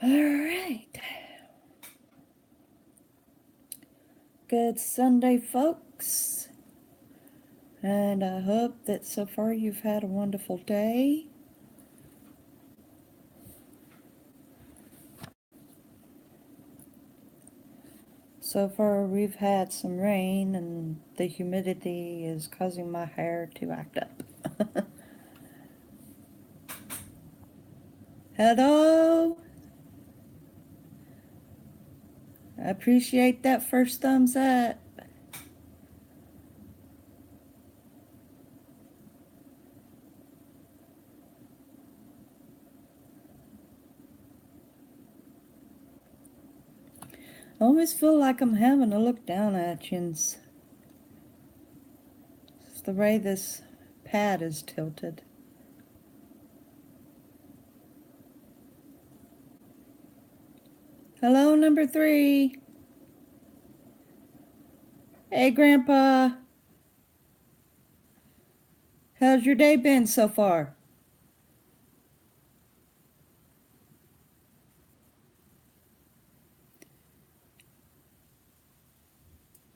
All right. Good Sunday, folks. And I hope that so far you've had a wonderful day. So far, we've had some rain, and the humidity is causing my hair to act up. Hello? I appreciate that first thumbs up. I always feel like I'm having to look down at you. It's the way this pad is tilted. Hello, number 3. Hey, Grandpa. How's your day been so far?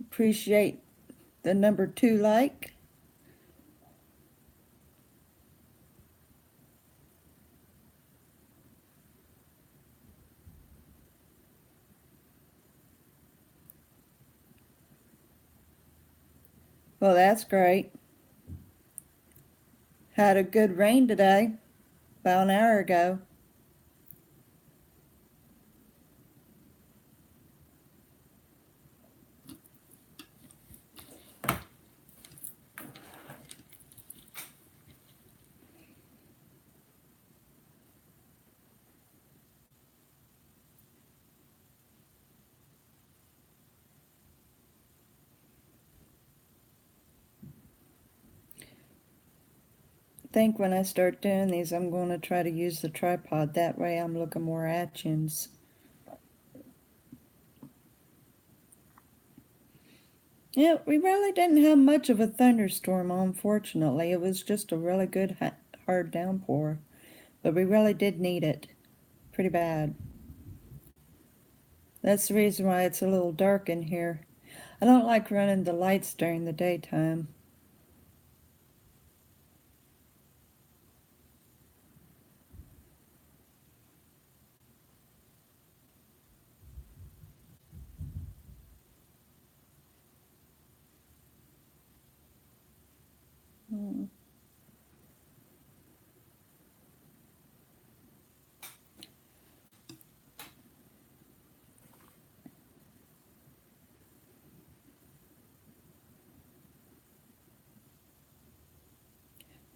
Appreciate the number 2 like. Well, that's great. Had a good rain today, about an hour ago. I think when I start doing these, I'm going to try to use the tripod. That way I'm looking more at you. Yeah, we really didn't have much of a thunderstorm, unfortunately. It was just a really good hard downpour. But we really did need it. Pretty bad. That's the reason why it's a little dark in here. I don't like running the lights during the daytime. Hmm.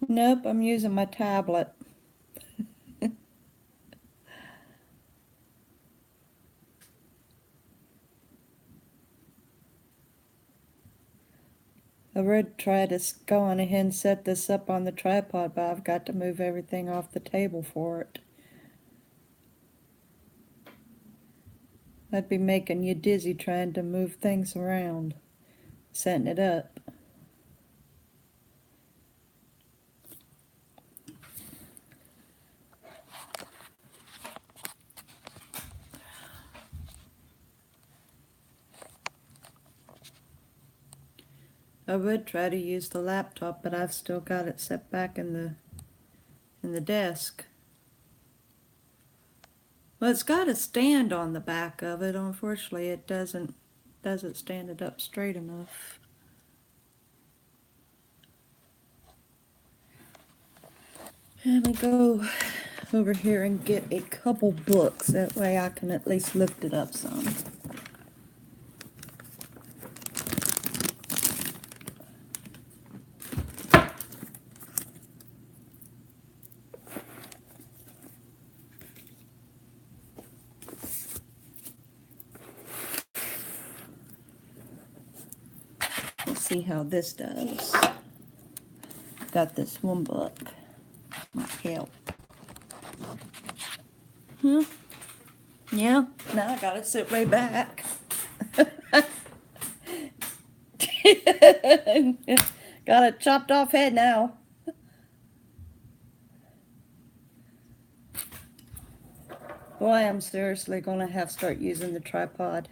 Nope, I'm using my tablet. I would try to go on ahead and set this up on the tripod, but I've got to move everything off the table for it. I'd be making you dizzy trying to move things around, setting it up. I would try to use the laptop, but I've still got it set back in the desk. Well, it's got a stand on the back of it. Unfortunately, it doesn't stand it up straight enough. Let me go over here and get a couple books. That way I can at least lift it up some. Let's see how this does. Got this one book. Might help. Yeah, now I gotta sit way back. Got a chopped off head now. Boy, I'm seriously gonna have to start using the tripod.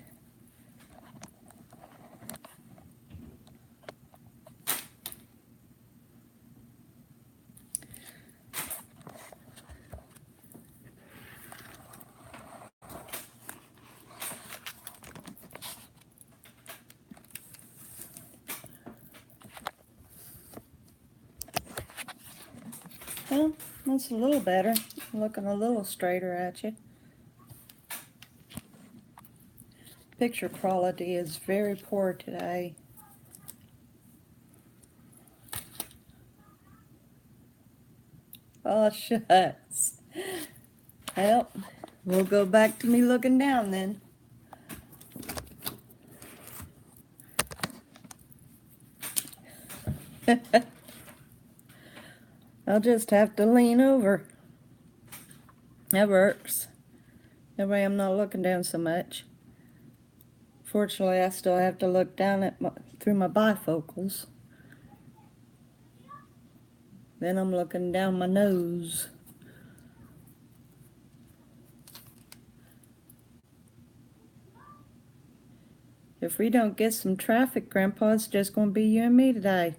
Well, that's a little better. Looking a little straighter at you. Picture quality is very poor today. Oh, shucks. Well, we'll go back to me looking down then. I'll just have to lean over. That works. That way I'm not looking down so much. Fortunately, I still have to look down at through my bifocals. Then I'm looking down my nose. If we don't get some traffic, Grandpa, it's just going to be you and me today.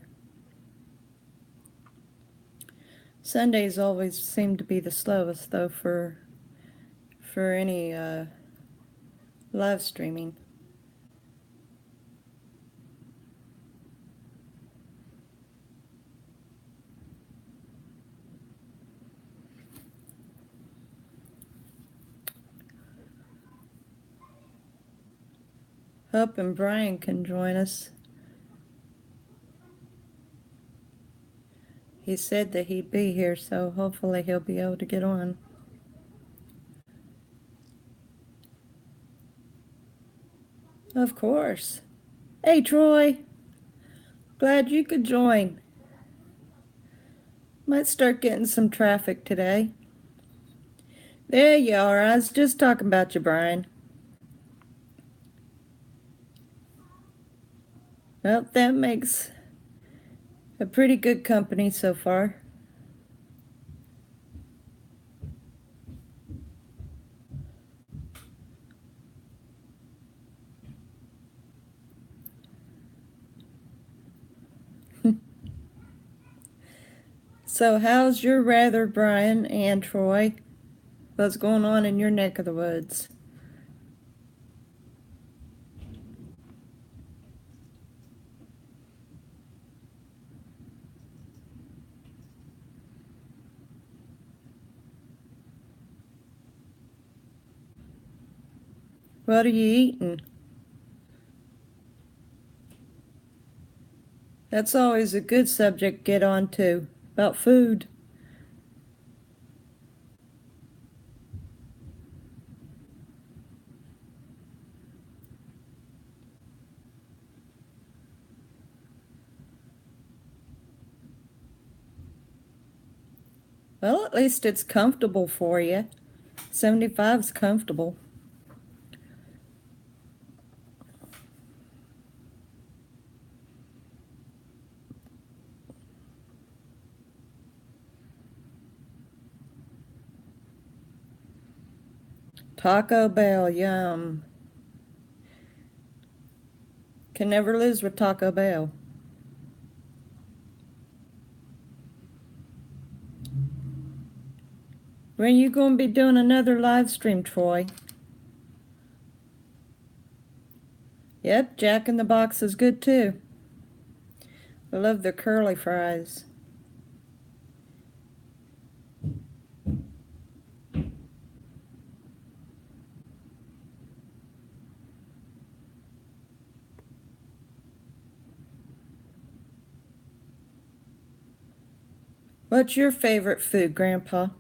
Sundays always seem to be the slowest, though, for any live streaming. Hoping Brian can join us. He said that he'd be here, so hopefully he'll be able to get on. Of course. Hey, Troy. Glad you could join. Might start getting some traffic today. There you are. I was just talking about you, Brian. Well, that makes a pretty good company so far. So how's your weather, Brian and Troy? What's going on in your neck of the woods? What are you eating? That's always a good subject to get on to, about food. Well, at least it's comfortable for you. 75's comfortable. Taco Bell, yum. Can never lose with Taco Bell. When are you going to be doing another live stream, Troy? Yep, Jack in the Box is good too. I love the curly fries. What's your favorite food, Grandpa?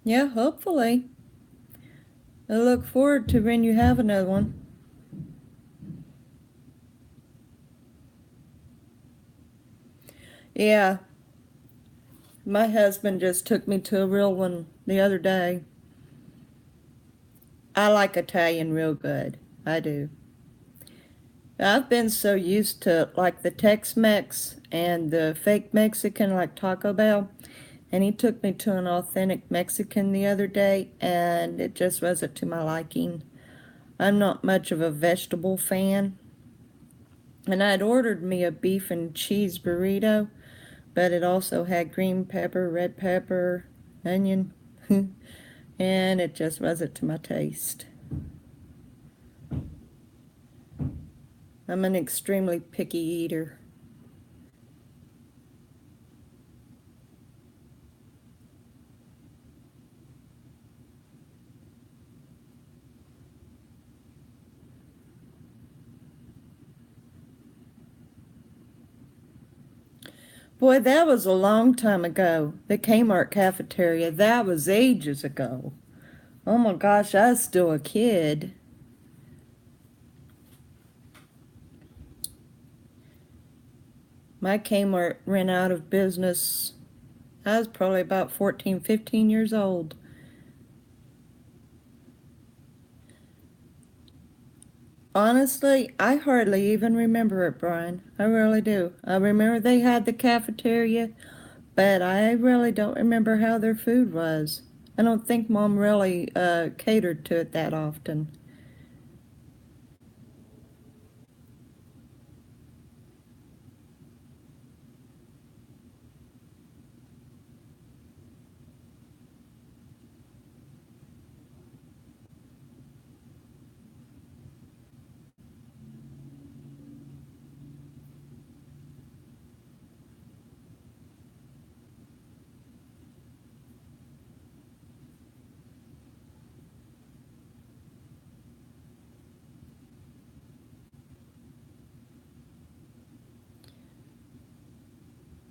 Yeah, hopefully. I look forward to when you have another one. Yeah. My husband just took me to a real one the other day. I like Italian real good. I do. I've been so used to like the Tex-Mex and the fake Mexican like Taco Bell, and he took me to an authentic Mexican the other day, and it just wasn't to my liking. I'm not much of a vegetable fan, and I'd ordered me a beef and cheese burrito, but it also had green pepper, red pepper, onion, and it just wasn't to my taste. I'm an extremely picky eater. Boy, that was a long time ago. The Kmart cafeteria, that was ages ago. Oh my gosh, I was still a kid. My Kmart ran out of business. I was probably about 14, 15 years old. Honestly, I hardly even remember it, Brian. I really do. I remember they had the cafeteria, but I really don't remember how their food was. I don't think Mom really catered to it that often.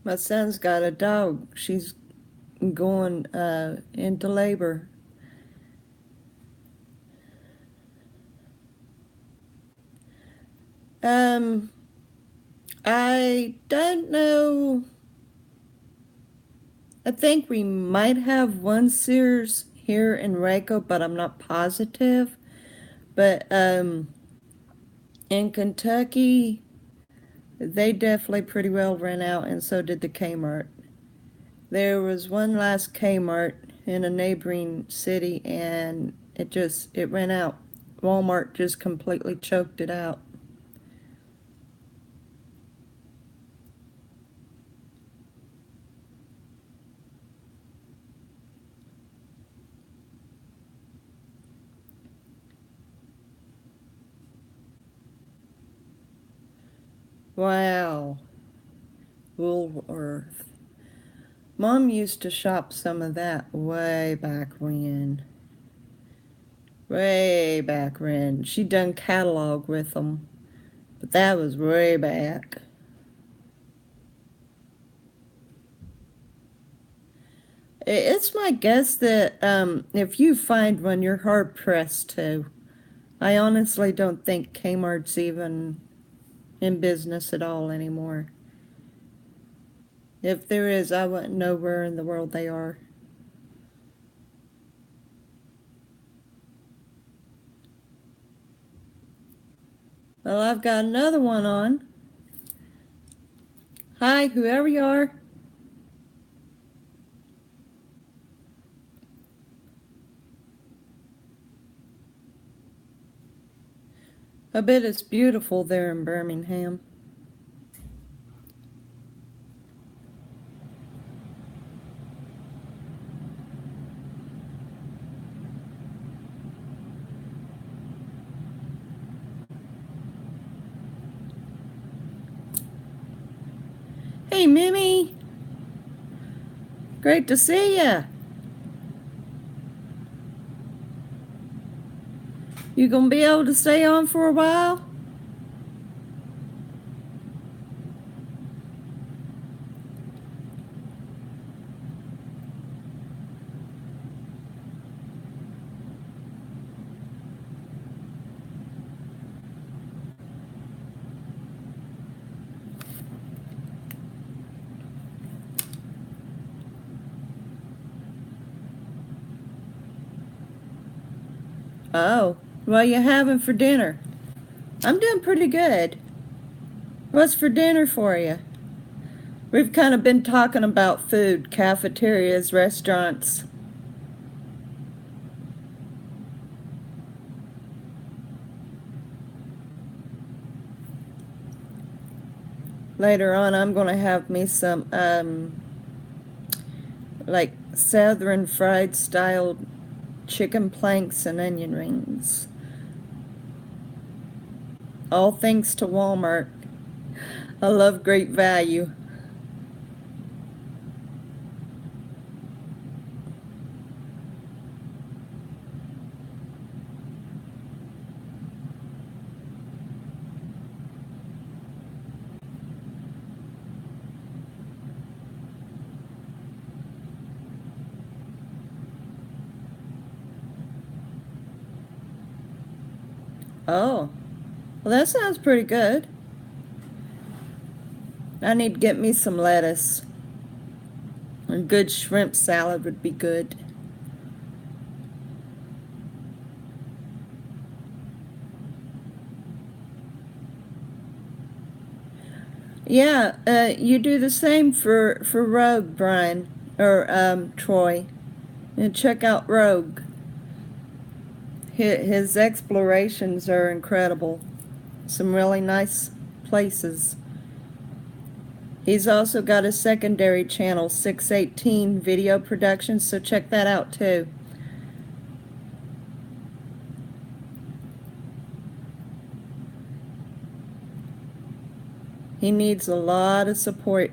My son's got a dog. She's going into labor. Um, I don't know. I think we might have one Sears here in Waco, but I'm not positive. But in Kentucky, they definitely pretty well ran out, and so did the Kmart. There was one last Kmart in a neighboring city, and it ran out. Walmart just completely choked it out. Wow, Woolworth. Mom used to shop some of that way back when. Way back when. She done catalog with them, but that was way back. It's my guess that if you find one, you're hard pressed to. I honestly don't think Kmart's even in business at all anymore. If there is, I wouldn't know where in the world they are. Well, I've got another one on. Hi, whoever you are. I bet it's beautiful there in Birmingham. Hey, Mimi. Great to see ya. You gonna be able to stay on for a while? Oh, what are you having for dinner? I'm doing pretty good. What's for dinner for you? We've kind of been talking about food, cafeterias, restaurants. Later on, I'm going to have me some, like Southern fried style chicken planks and onion rings. All thanks to Walmart. I love Great Value. Oh, well, that sounds pretty good. I need to get me some lettuce. A good shrimp salad would be good. Yeah, you do the same for Rogue, Brian, or Troy. And check out Rogue. His explorations are incredible. Some really nice places. He's also got a secondary channel, 618 Video Productions, so check that out too. He needs a lot of support,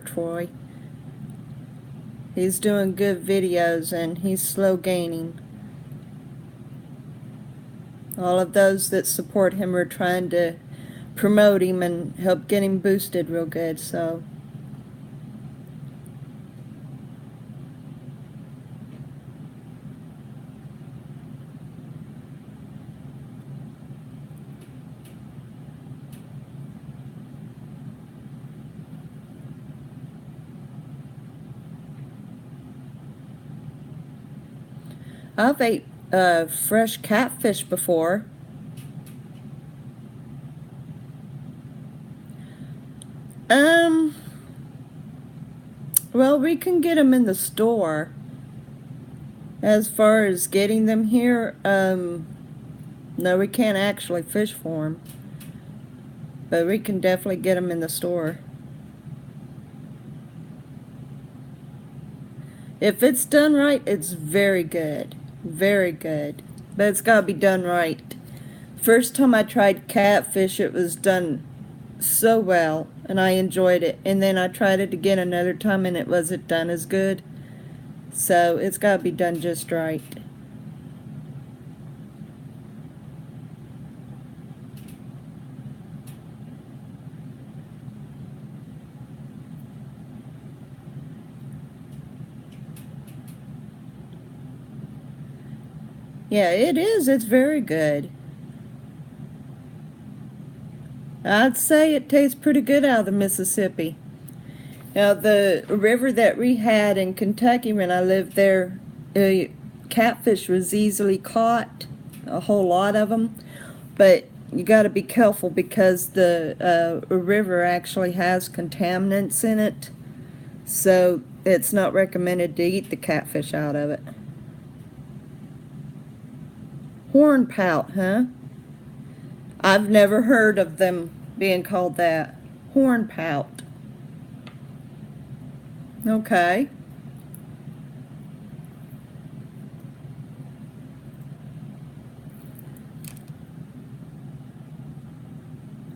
Troy. He's doing good videos and he's slow gaining. All of those that support him are trying to promote him and help get him boosted real good, so. I've ate fresh catfish before. Well, we can get them in the store. As far as getting them here, no, we can't actually fish for them. But we can definitely get them in the store. If it's done right, it's very good. Very good. But it's got to be done right. First time I tried catfish, it was done so well, and I enjoyed it. And then I tried it again another time, and it wasn't done as good. So it's got to be done just right. Yeah, it is. It's very good. I'd say it tastes pretty good out of the Mississippi. Now, the river that we had in Kentucky when I lived there, catfish was easily caught, a whole lot of them. But you got to be careful because the river actually has contaminants in it. So it's not recommended to eat the catfish out of it. Hornpout, huh? I've never heard of them being called that. Hornpout. Okay.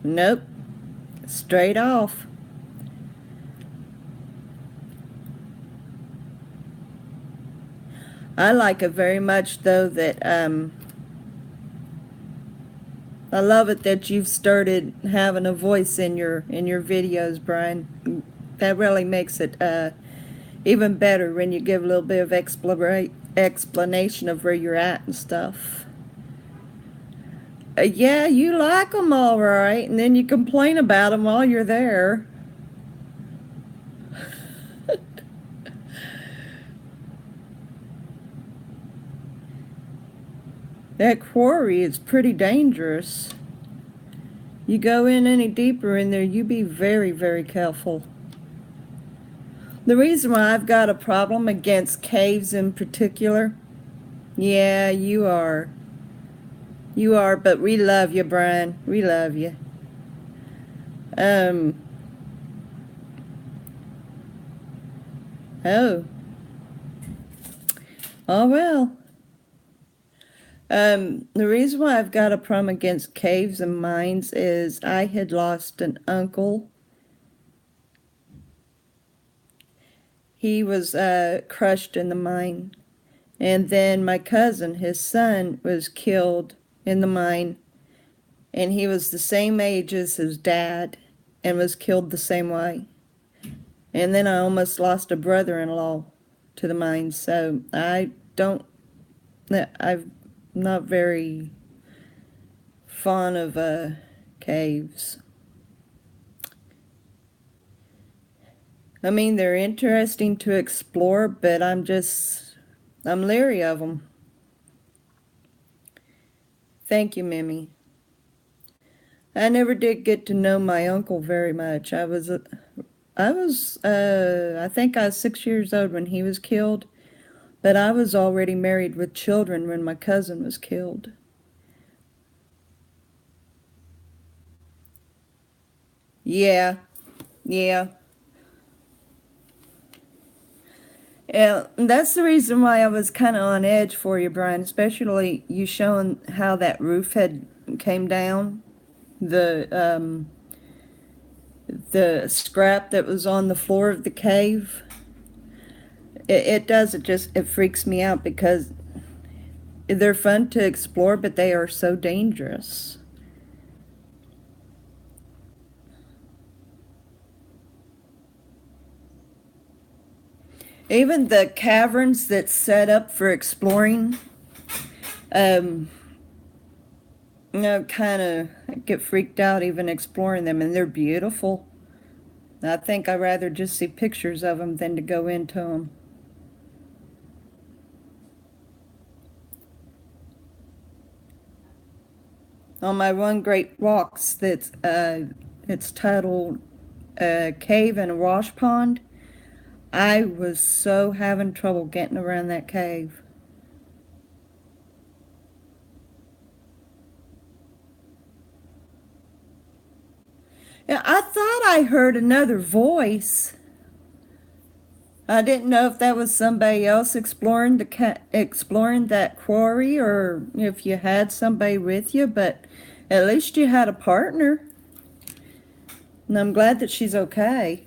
Nope. Straight off. I like it very much, though, that I love it that you've started having a voice in your videos, Brian. That really makes it even better when you give a little bit of explanation of where you're at and stuff. Yeah, you like them all right, and then you complain about them while you're there. That quarry is pretty dangerous. You go in any deeper in there, you be very, very careful. The reason why I've got a problem against caves in particular, yeah, you are. You are, but we love you, Brian. We love you. Um, oh. Oh, well. The reason why I've got a problem against caves and mines is I had lost an uncle. He was crushed in the mine. And then my cousin, his son, was killed in the mine. And he was the same age as his dad and was killed the same way. And then I almost lost a brother-in-law to the mine. So I'm not very fond of caves. I mean, they're interesting to explore, but I'm leery of them. Thank you, Mimi. I never did get to know my uncle very much. I think I was 6 years old when he was killed, but I was already married with children when my cousin was killed. Yeah, yeah. Yeah, that's the reason why I was kind of on edge for you, Brian, especially you showing how that roof had came down, the the scrap that was on the floor of the cave. It does, it freaks me out because they're fun to explore, but they are so dangerous. Even the caverns that's set up for exploring, um, kind of get freaked out even exploring them, and they're beautiful. I think I'd rather just see pictures of them than to go into them. On my one great walks, it's titled Cave and a Wash Pond. I was so having trouble getting around that cave. Yeah, I thought I heard another voice. I didn't know if that was somebody else exploring that quarry, or if you had somebody with you. But at least you had a partner, and I'm glad that she's okay.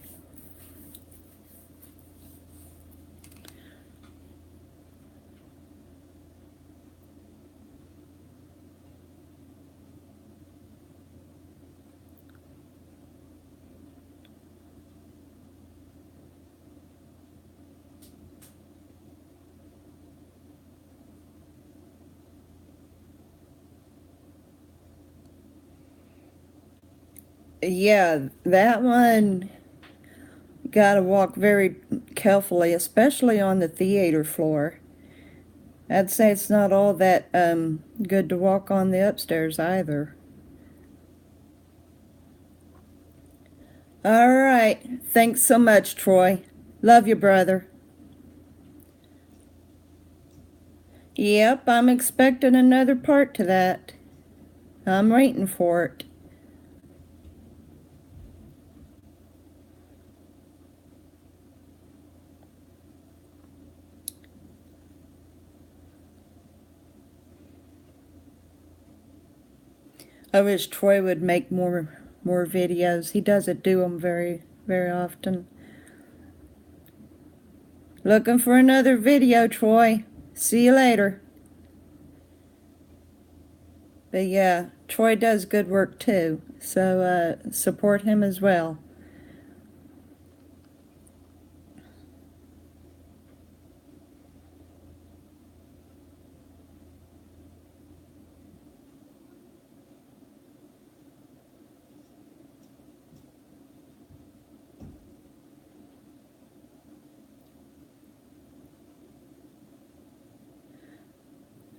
Yeah, that one got to walk very carefully, especially on the theater floor. I'd say it's not all that good to walk on the upstairs either. All right. Thanks so much, Troy. Love you, brother. Yep, I'm expecting another part to that. I'm waiting for it. I wish Troy would make more videos. He doesn't do them very often. Looking for another video, Troy. See you later. But yeah, Troy does good work too, so support him as well.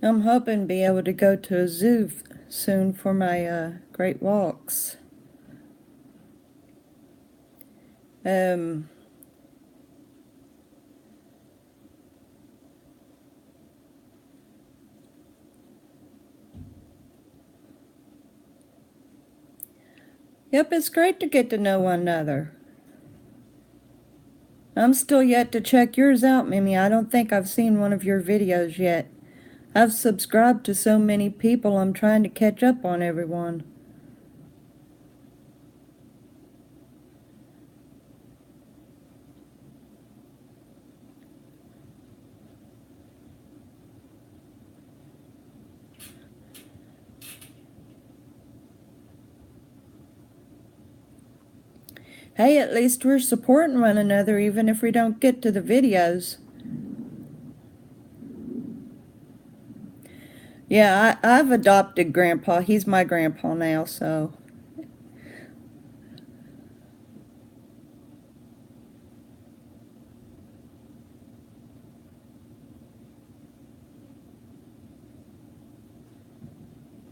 I'm hoping to be able to go to a zoo soon for my great walks. Yep, it's great to get to know one another. I'm still yet to check yours out, Mimi. I don't think I've seen one of your videos yet. I've subscribed to so many people, I'm trying to catch up on everyone. Hey, at least we're supporting one another even if we don't get to the videos. Yeah, I've adopted Grandpa. He's my grandpa now, so.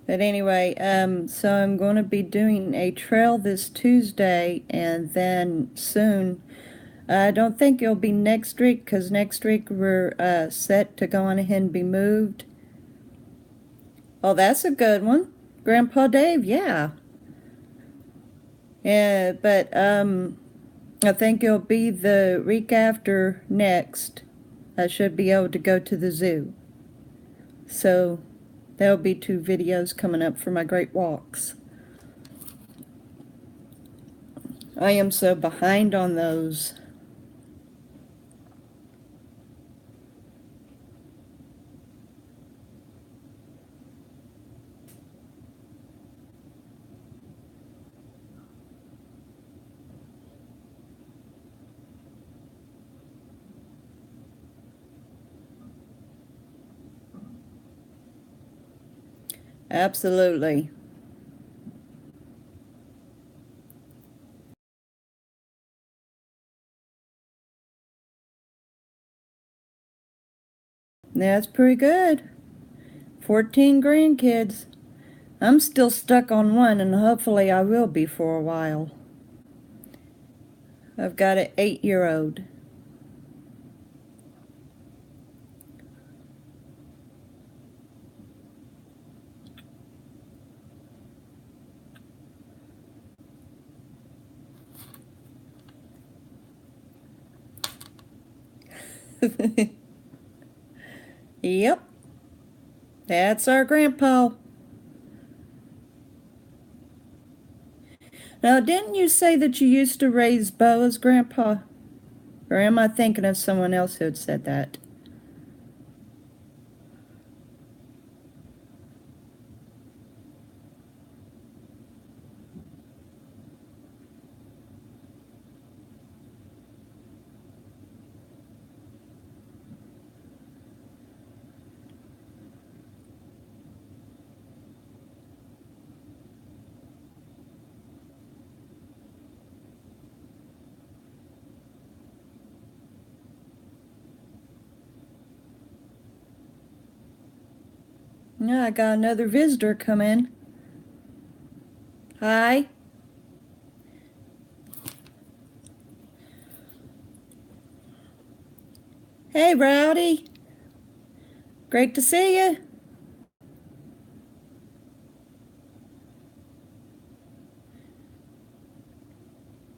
But anyway, so I'm going to be doing a trail this Tuesday, and then soon. I don't think it'll be next week, because next week we're set to go on ahead and be moved. Oh, that's a good one. Grandpa Dave, yeah. Yeah, but I think it'll be the week after next. I should be able to go to the zoo. So there'll be 2 videos coming up for my great walks. I am so behind on those. Absolutely. That's pretty good. 14 grandkids. I'm still stuck on one, and hopefully I will be for a while. I've got an 8-year-old. Yep. That's our grandpa. Now, didn't you say that you used to raise boas, Grandpa? Or am I thinking of someone else who had said that? Yeah, I got another visitor come in. Hi. Hey, Rowdy. Great to see you.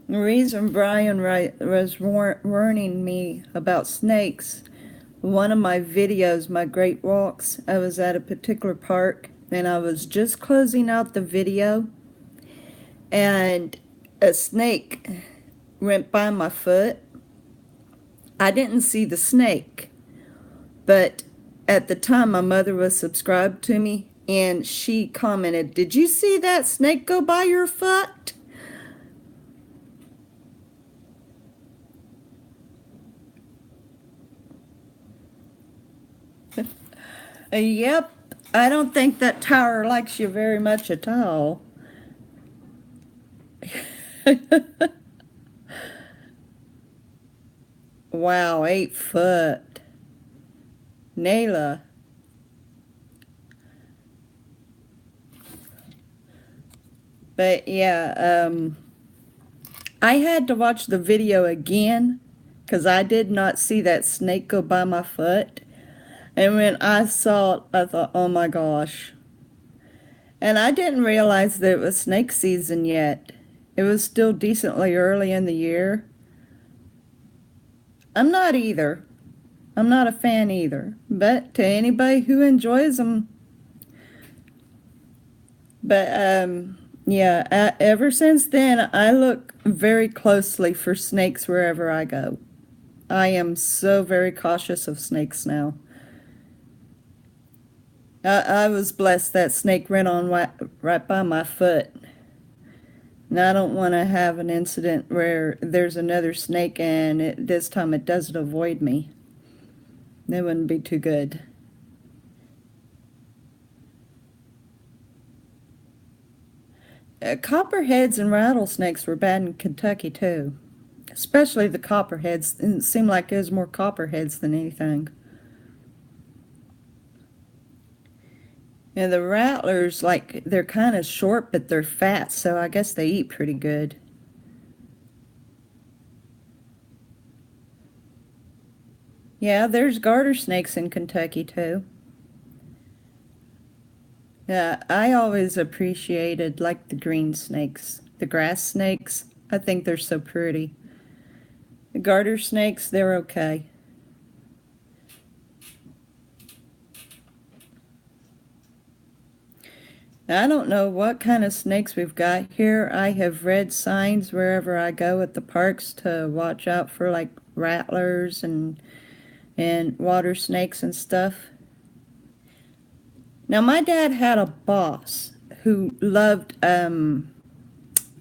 The reason Brian was warning me about snakes, one of my videos, my great walks, I was at a particular park and I was just closing out the video and a snake went by my foot. I didn't see the snake, but at the time my mother was subscribed to me and she commented, "Did you see that snake go by your foot?" Yep, I don't think that tower likes you very much at all. Wow, 8 foot. Nayla. But yeah, I had to watch the video again because I did not see that snake go by my foot. And when I saw it, I thought, oh my gosh. And I didn't realize that it was snake season yet. It was still decently early in the year. I'm not either. I'm not a fan either. But to anybody who enjoys them. But yeah, ever since then, I look very closely for snakes wherever I go. I am so very cautious of snakes now. I was blessed that snake ran on right by my foot. And I don't want to have an incident where there's another snake and this time it doesn't avoid me. That wouldn't be too good. Copperheads and rattlesnakes were bad in Kentucky too. Especially the copperheads. It seemed like it was more copperheads than anything. And the rattlers, like, they're kind of short, but they're fat, so I guess they eat pretty good. Yeah, there's garter snakes in Kentucky too. Yeah, I always appreciated, like, the green snakes. The grass snakes, I think they're so pretty. The garter snakes, they're okay. I don't know what kind of snakes we've got here. I have read signs wherever I go at the parks to watch out for like rattlers and water snakes and stuff. Now my dad had a boss who loved oh,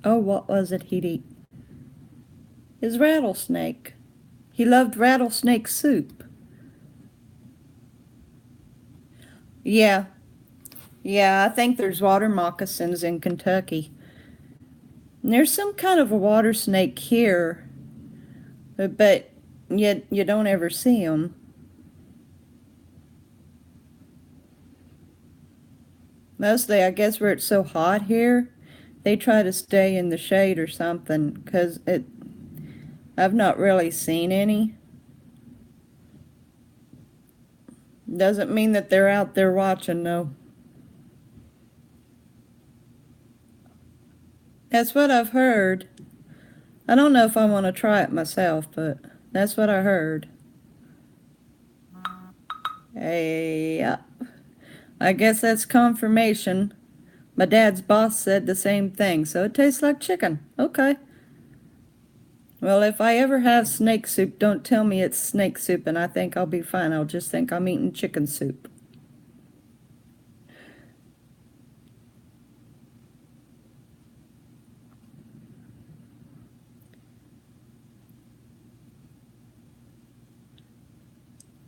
what was it he'd eat? His rattlesnake. He loved rattlesnake soup. Yeah. Yeah, I think there's water moccasins in Kentucky. And there's some kind of a water snake here, but yet you don't ever see them. Mostly, I guess, where it's so hot here, they try to stay in the shade or something, because I've not really seen any. Doesn't mean that they're out there watching, though. That's what I've heard. I don't know if I want to try it myself, but that's what I heard. Hey, I guess that's confirmation. My dad's boss said the same thing, so it tastes like chicken. Okay. Well, if I ever have snake soup, don't tell me it's snake soup and I think I'll be fine. I'll just think I'm eating chicken soup.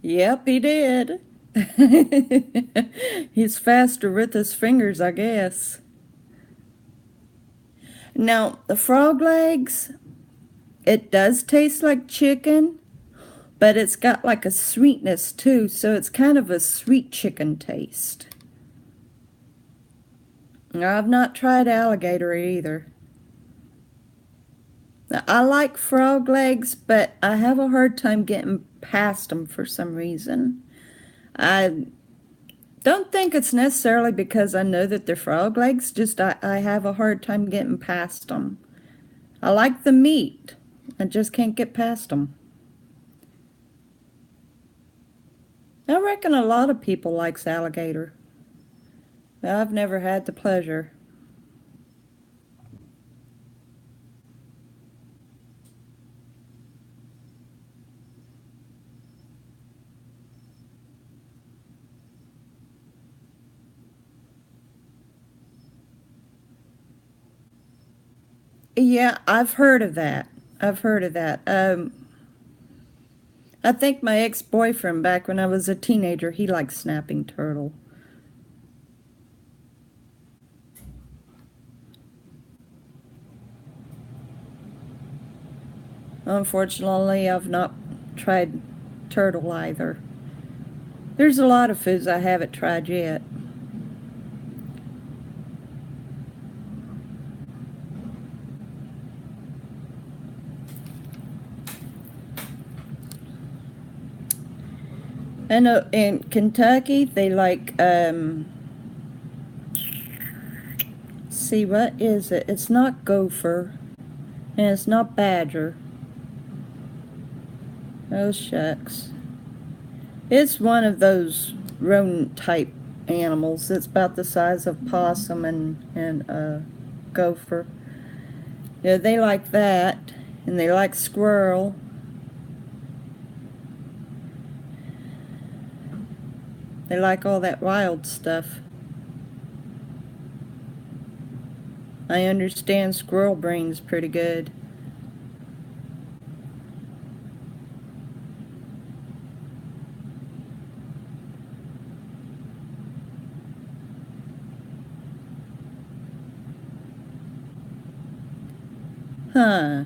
Yep, he did. He's faster with his fingers, I guess. Now, the frog legs, it does taste like chicken, but it's got like a sweetness too, so it's kind of a sweet chicken taste. I've not tried alligator either. I like frog legs, but I have a hard time getting past them for some reason. I don't think it's necessarily because I know that they're frog legs, just I have a hard time getting past them. I like the meat, I just can't get past them. I reckon a lot of people likes alligator. I've never had the pleasure. Yeah, I've heard of that. I've heard of that. I think my ex-boyfriend back when I was a teenager, he liked snapping turtle. Unfortunately, I've not tried turtle either. There's a lot of foods I haven't tried yet. I know in Kentucky they like, see, what is it? It's not gopher, and it's not badger. Oh, shucks. It's one of those rodent-type animals. It's about the size of possum and gopher. Yeah, they like that, and they like squirrel. They like all that wild stuff. I understand squirrel brain's pretty good. Huh.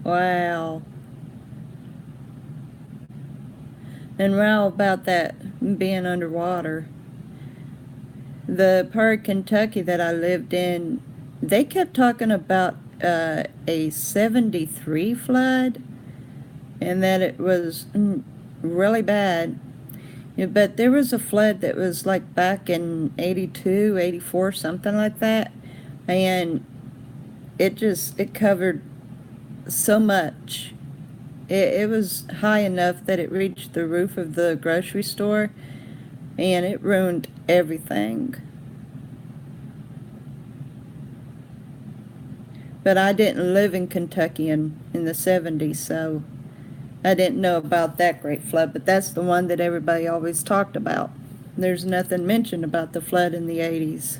Wow. And how about that being underwater? The part of Kentucky that I lived in, they kept talking about a 73 flood and that it was really bad. Yeah, but there was a flood that was like back in 82, 84, something like that. And it covered so much. It was high enough that it reached the roof of the grocery store, and it ruined everything. But I didn't live in Kentucky in the 70s, so I didn't know about that great flood, but that's the one that everybody always talked about. There's nothing mentioned about the flood in the 80s.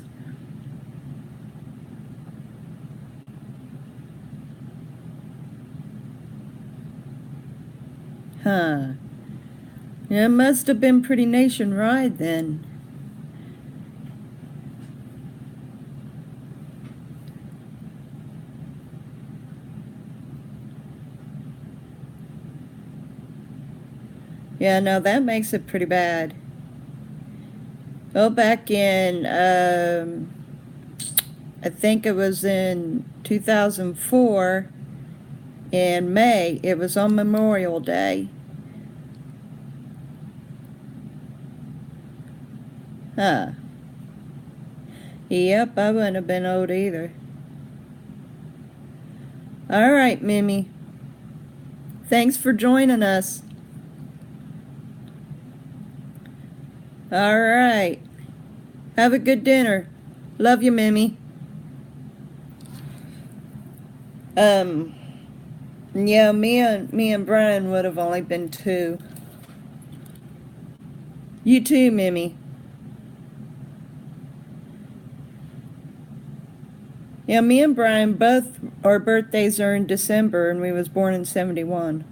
Huh. Yeah, it must have been pretty nationwide then. Yeah, no, that makes it pretty bad. Oh, back in, I think it was in 2004, in May, it was on Memorial Day. Huh. Yep, I wouldn't have been old either. All right, Mimi. Thanks for joining us. All right. Have a good dinner. Love you, Mimi. Yeah, me and Brian would have only been 2. You too, Mimi. Yeah, me and Brian both, our birthdays are in December, and we was born in 71.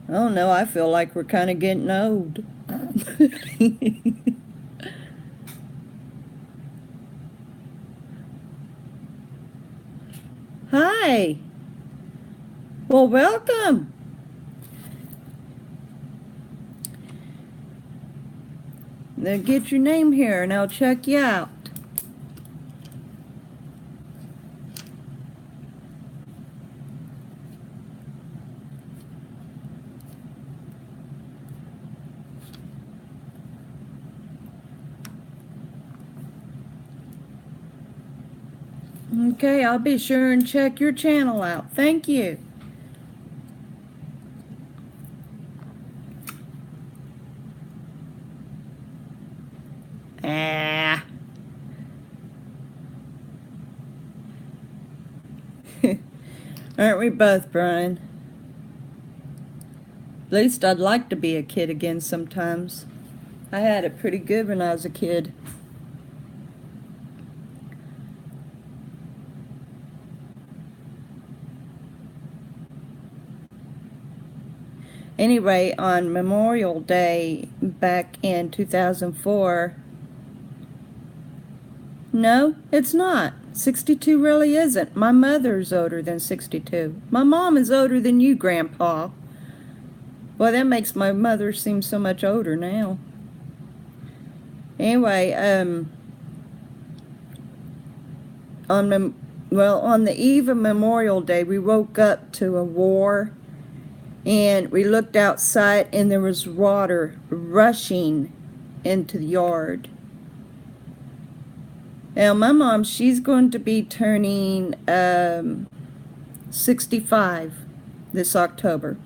I don't know, I feel like we're kind of getting old. Hi. Well, welcome. Now get your name here and I'll check you out. Okay, I'll be sure and check your channel out. Thank you. Ah. Aren't we both, Brian? At least I'd like to be a kid again sometimes. I had it pretty good when I was a kid. Anyway, on Memorial Day back in 2004, no, it's not. 62 really isn't. My mother's older than 62. My mom is older than you, Grandpa. Boy, that makes my mother seem so much older now. Anyway, on the eve of Memorial Day, we woke up to a war, and we looked outside, and there was water rushing into the yard. Now, my mom, she's going to be turning 65 this October,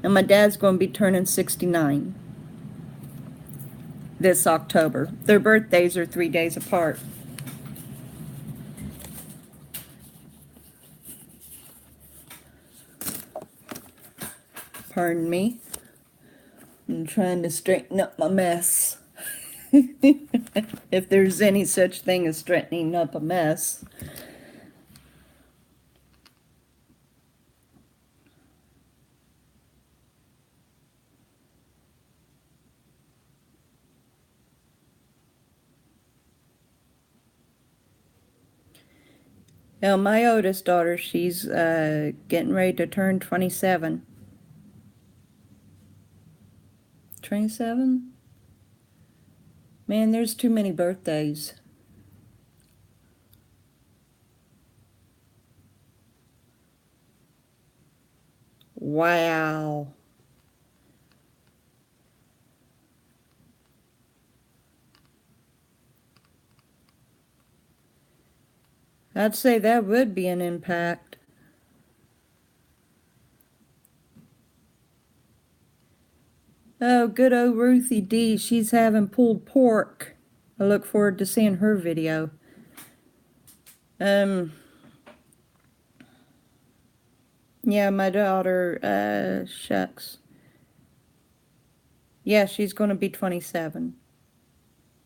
and my dad's going to be turning 69 this October. Their birthdays are 3 days apart. Pardon me. I'm trying to straighten up my mess. If there's any such thing as straightening up a mess. Now, my oldest daughter, she's getting ready to turn 27. 27? Man, there's too many birthdays. Wow. I'd say that would be an impact. Oh, good old Ruthie D. She's having pulled pork. I look forward to seeing her video. Yeah, my daughter, shucks. Yeah, she's going to be 27.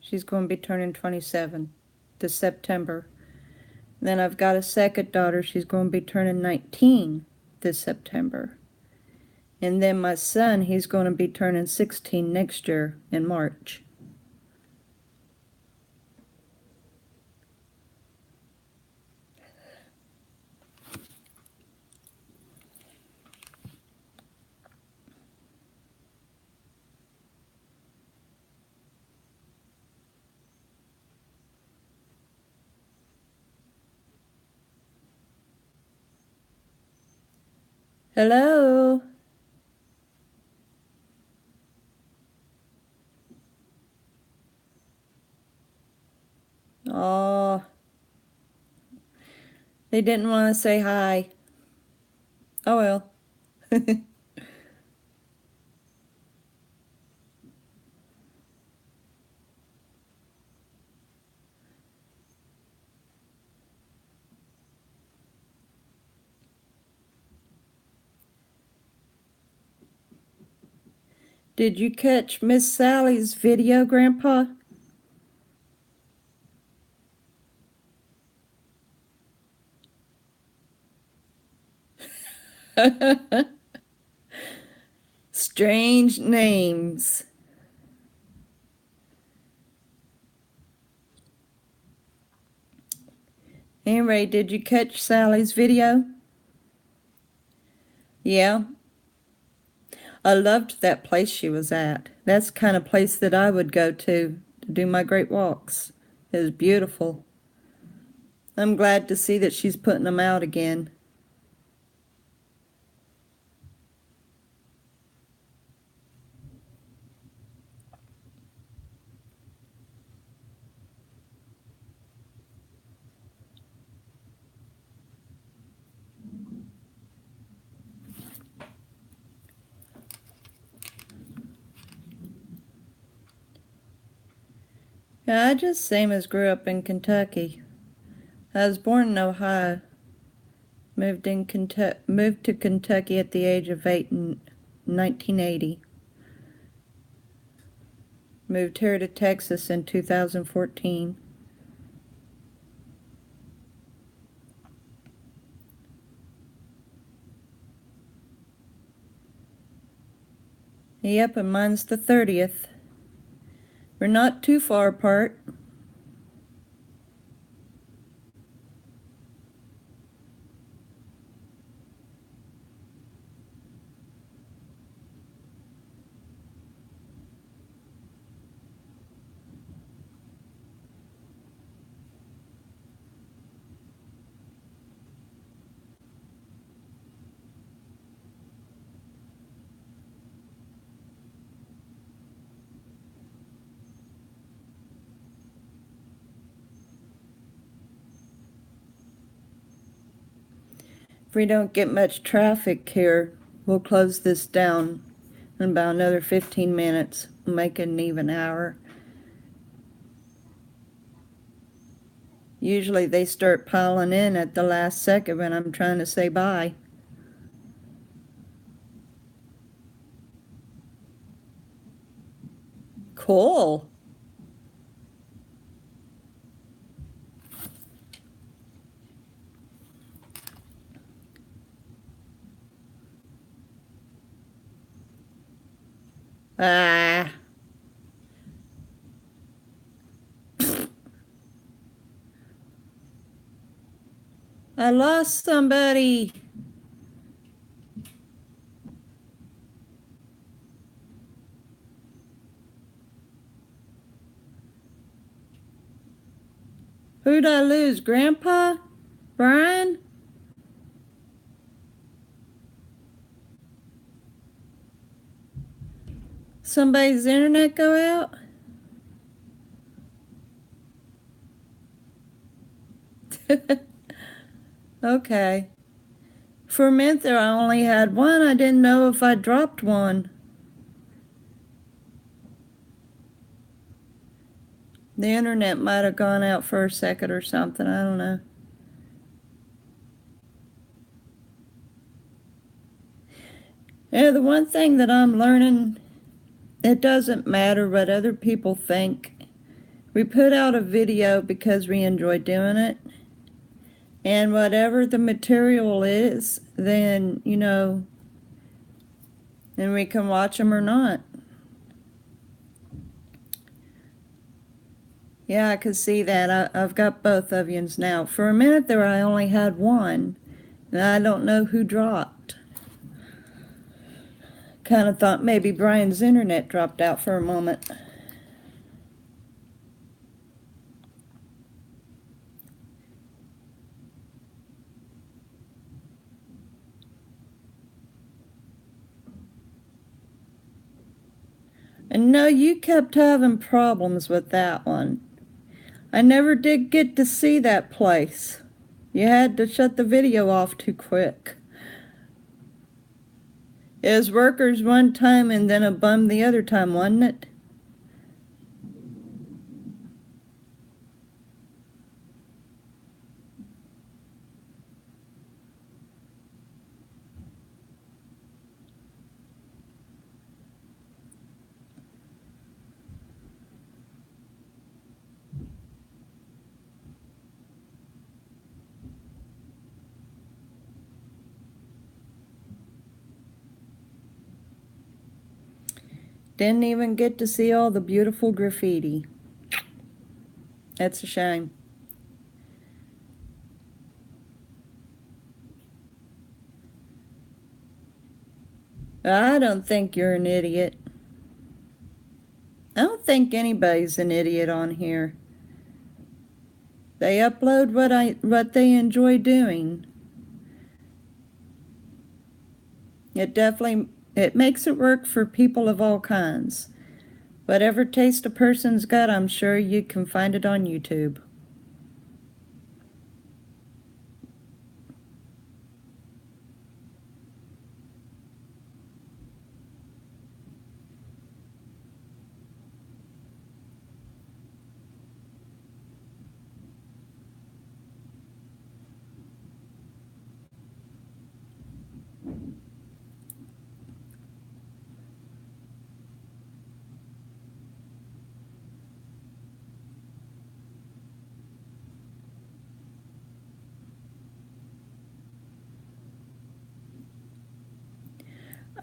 She's going to be turning 27 this September. Then I've got a second daughter. She's going to be turning 19 this September. And then my son, he's going to be turning 16 next year in March. Hello? Oh, they didn't want to say hi. Oh well. Did you catch Miss Sally's video, Grandpa? Strange names. Anyway, did you catch Sally's video? Yeah. I loved that place she was at. That's the kind of place that I would go to do my great walks. It was beautiful. I'm glad to see that she's putting them out again. Yeah, I just same as grew up in Kentucky. I was born in Ohio. Moved to Kentucky at the age of 8 in 1980. Moved here to Texas in 2014. Yep, and mine's the 30th. We're not too far apart. If we don't get much traffic here, we'll close this down in about another 15 minutes, make it an even hour. Usually they start piling in at the last second when I'm trying to say bye. Cool. Ah. I lost somebody. Who'd I lose? Grandpa? Brian? Somebody's internet go out? Okay. For a minute there I only had one. I didn't know if I dropped one. The internet might have gone out for a second or something. I don't know. Yeah, the one thing that I'm learning, it doesn't matter what other people think. We put out a video because we enjoy doing it. And whatever the material is, then, then we can watch them or not. Yeah, I could see that. I've got both of yous now. For a minute there, I only had one. And I don't know who dropped. Kind of thought maybe Brian's internet dropped out for a moment. And no, you kept having problems with that one. I never did get to see that place. You had to shut the video off too quick. It was workers one time and then a bum the other time, wasn't it? Didn't even get to see all the beautiful graffiti. That's a shame. I don't think you're an idiot. I don't think anybody's an idiot on here. They upload what they enjoy doing. It makes it work for people of all kinds. Whatever taste a person's got, I'm sure you can find it on YouTube.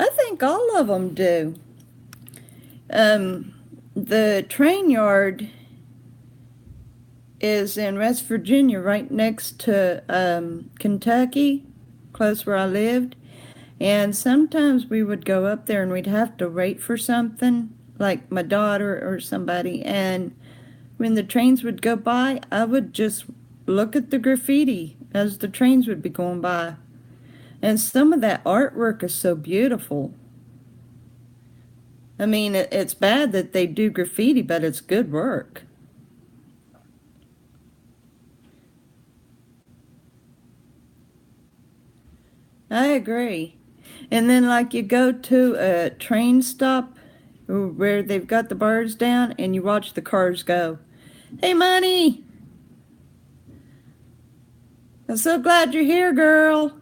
I think all of them do. The train yard is in West Virginia, right next to Kentucky, close where I lived. And sometimes we would go up there and we'd have to wait for something, like my daughter or somebody. And when the trains would go by, I would just look at the graffiti as the trains would be going by. And some of that artwork is so beautiful. I mean, it's bad that they do graffiti, but it's good work. I agree. And then, like, you go to a train stop where they've got the bars down and you watch the cars go. Hey, Money! I'm so glad you're here, girl.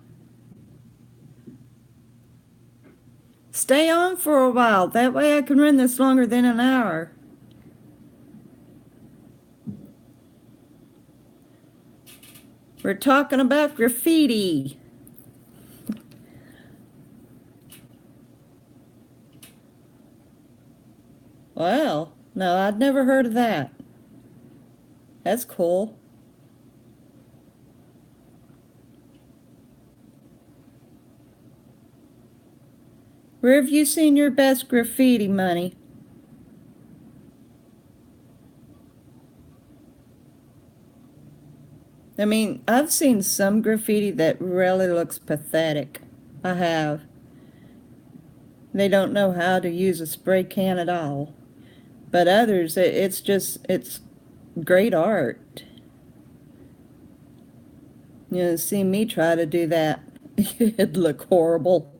Stay on for a while. That way I can run this longer than an hour. We're talking about graffiti. Well, no, I'd never heard of that. That's cool. Where have you seen your best graffiti, Money? I mean, I've seen some graffiti that really looks pathetic. I have. They don't know how to use a spray can at all. But others, it's great art. You know, see me try to do that. It'd look horrible.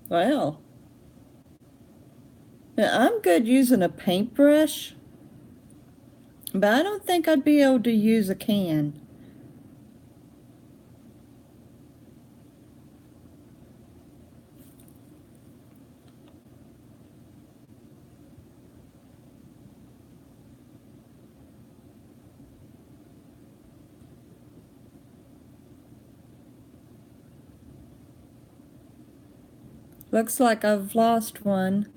Well, yeah, I'm good using a paintbrush, but I don't think I'd be able to use a can. Looks like I've lost one.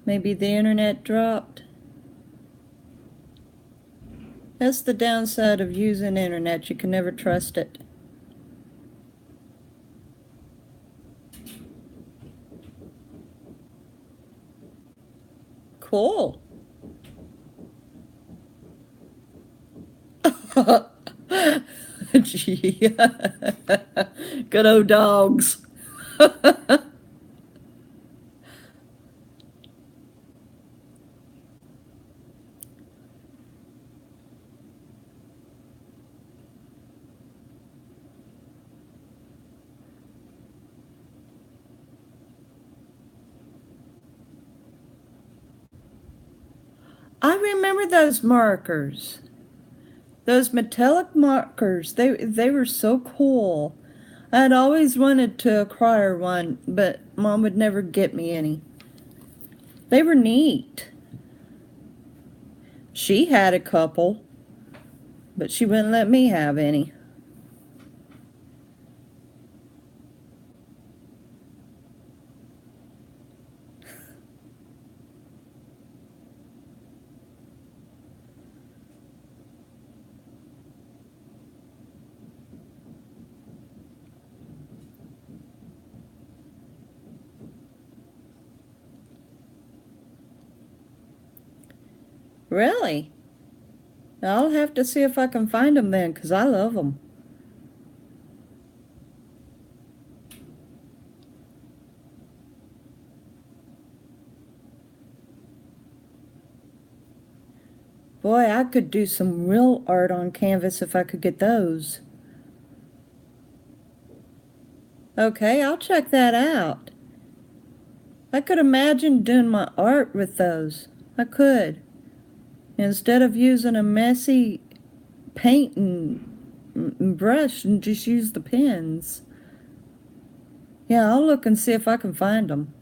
Maybe the internet dropped. That's the downside of using internet. You can never trust it. Cool. Gee. Good old dogs. I remember those markers. Those metallic markers. They were so cool. I'd always wanted to acquire one, but Mom would never get me any. They were neat. She had a couple, but she wouldn't let me have any. Really? I'll have to see if I can find them then, 'cause I love them. Boy, I could do some real art on canvas if I could get those. Okay, I'll check that out. I could imagine doing my art with those. I could. Instead of using a messy paint and brush and just use the pens. Yeah, I'll look and see if I can find them.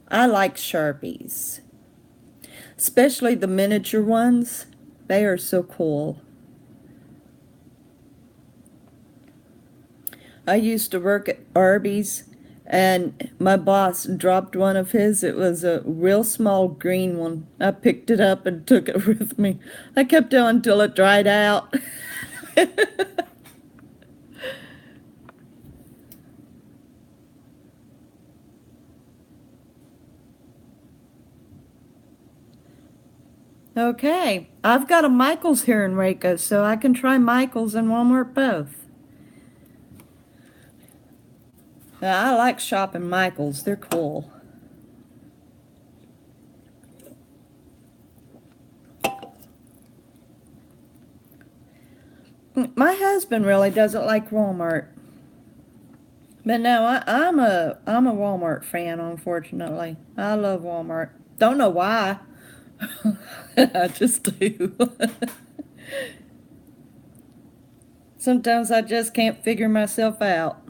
I like Sharpies, especially the miniature ones. They are so cool. I used to work at Arby's, and my boss dropped one of his. It was a real small green one. I picked it up and took it with me. I kept it until it dried out. Okay, I've got a Michael's here in Waco, so I can try Michael's and Walmart both. Now, I like shopping Michael's, they're cool. My husband really doesn't like Walmart. But no, I'm a Walmart fan, unfortunately. I love Walmart. Don't know why. I just do. Sometimes I just can't figure myself out.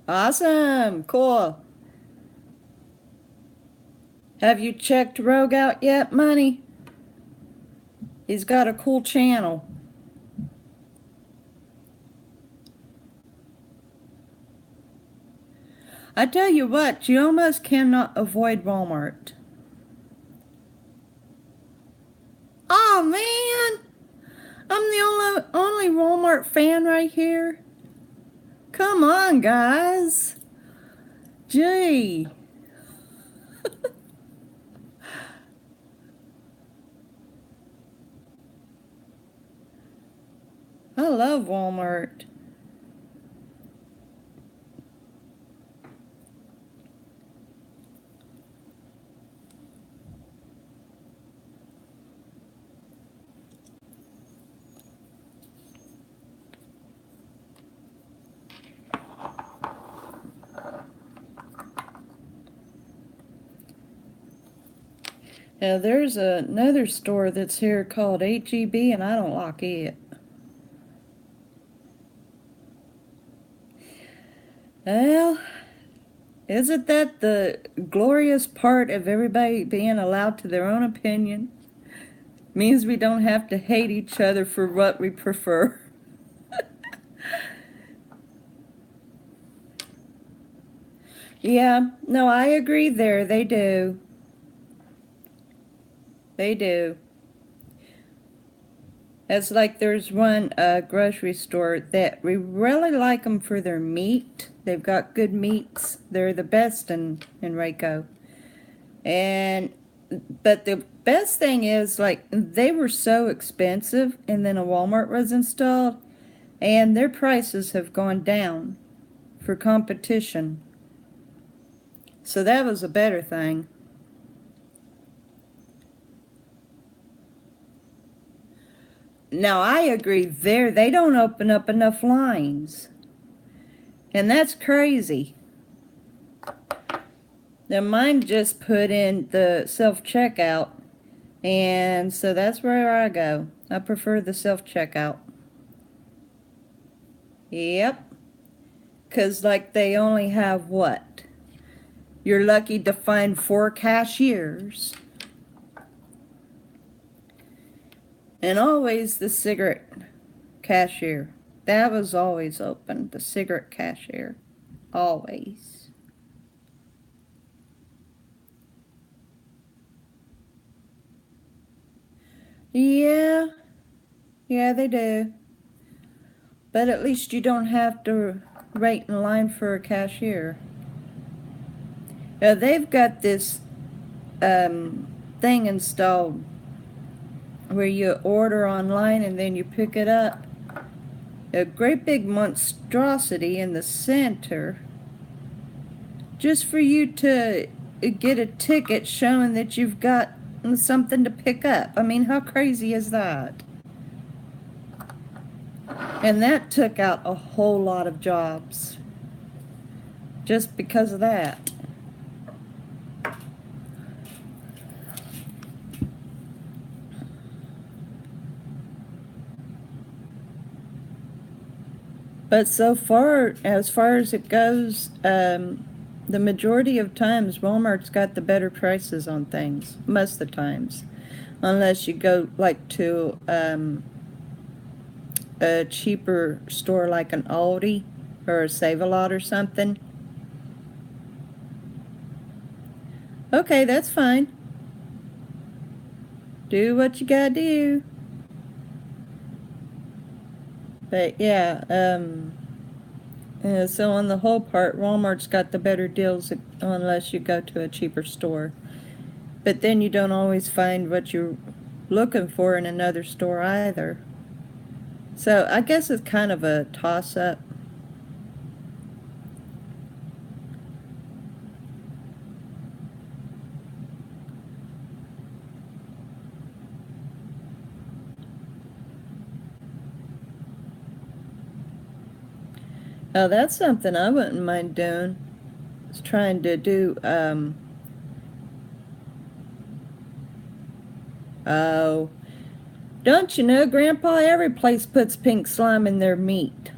Awesome. Cool. Have you checked Rogue out yet, Money? He's got a cool channel. I tell you what, you almost cannot avoid Walmart. Oh man, I'm the only Walmart fan right here. Come on, guys. Gee. I love Walmart. Now, there's another store that's here called HEB, and I don't like it. Well, isn't that the glorious part of everybody being allowed to their own opinion? Means we don't have to hate each other for what we prefer. Yeah, no, I agree there. They do. They do. It's like there's one grocery store that we really like them for their meat. They've got good meats. They're the best in Waco. And but the best thing is like they were so expensive and then a Walmart was installed and their prices have gone down for competition. So that was a better thing. Now I agree there they don't open up enough lines. And that's crazy. Now mine just put in the self-checkout, and so that's where I go. I prefer the self-checkout. Yep. 'Cause like they only have what? You're lucky to find 4 cashiers. And always the cigarette cashier. That was always open, the cigarette cashier. Always. Yeah, yeah, they do. But at least you don't have to wait in line for a cashier. They've got this thing installed where you order online and then you pick it up. A great big monstrosity in the center just for you to get a ticket showing that you've got something to pick up. I mean, how crazy is that? And that took out a whole lot of jobs just because of that. But so far, as far as it goes, the majority of times Walmart's got the better prices on things, most of the times. Unless you go like to a cheaper store like an Aldi or a Save-A-Lot or something. Okay, that's fine. Do what you gotta do. But yeah, so on the whole part, Walmart's got the better deals unless you go to a cheaper store. But then you don't always find what you're looking for in another store either. So I guess it's kind of a toss-up. Oh, that's something I wouldn't mind doing. Is trying to do, oh, don't you know, Grandpa, every place puts pink slime in their meat.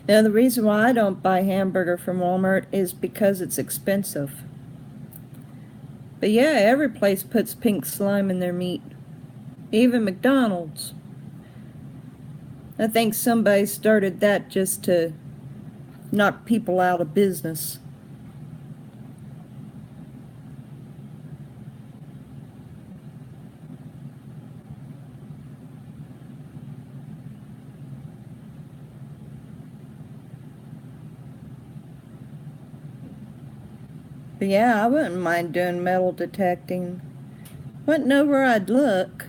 Now, the reason why I don't buy hamburger from Walmart is because it's expensive. But yeah, every place puts pink slime in their meat. Even McDonald's. I think somebody started that just to knock people out of business. But yeah, I wouldn't mind doing metal detecting. Wouldn't know where I'd look.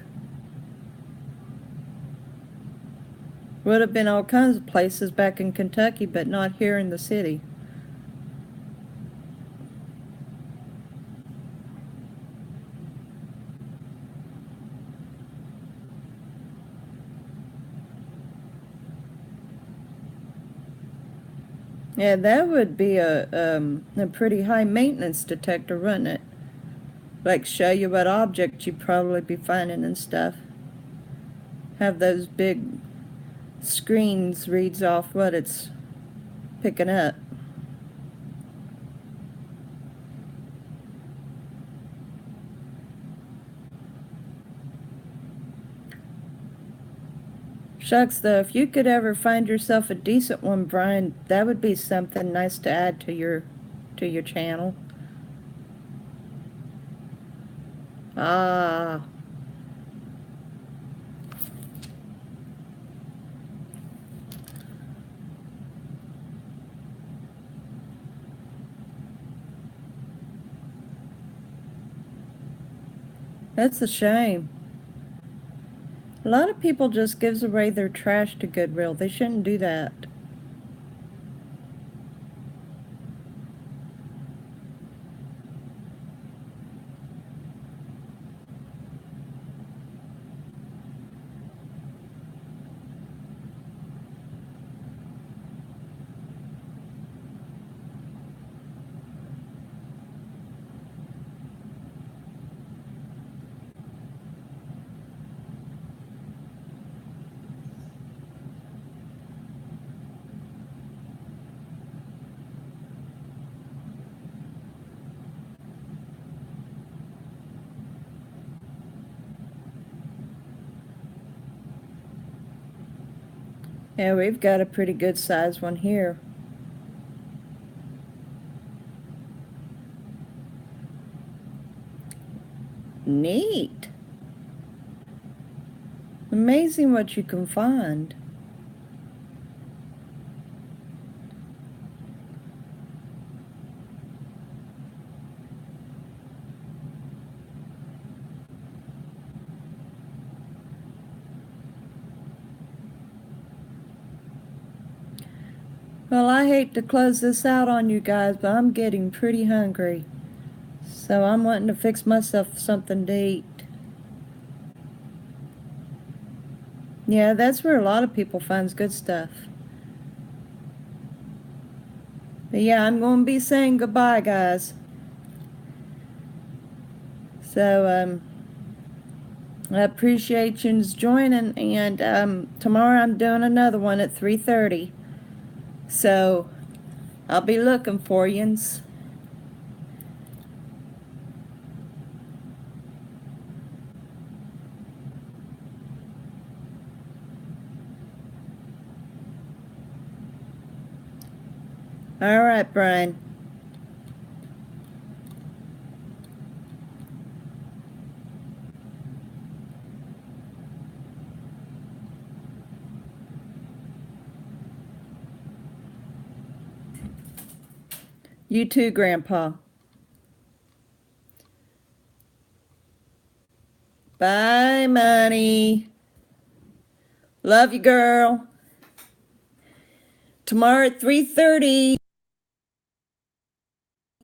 Would have been all kinds of places back in Kentucky, but not here in the city. Yeah, that would be a pretty high maintenance detector, wouldn't it? Like show you what object you'd probably be finding and stuff. Have those big screens reads off what it's picking up. Shucks, though, if you could ever find yourself a decent one, Brian, that would be something nice to add to your channel. Ah, that's a shame. A lot of people just gives away their trash to Goodwill. They shouldn't do that. Yeah, we've got a pretty good sized one here. Neat. Amazing what you can find. Well, I hate to close this out on you guys, but I'm getting pretty hungry. So I'm wanting to fix myself something to eat. Yeah, that's where a lot of people finds good stuff. But yeah, I'm going to be saying goodbye, guys. So, I appreciate you joining, and tomorrow I'm doing another one at 3:30. So, I'll be looking for yous. All right, Brian. You too, Grandpa. Bye, money. Love you, girl. Tomorrow at 3:30.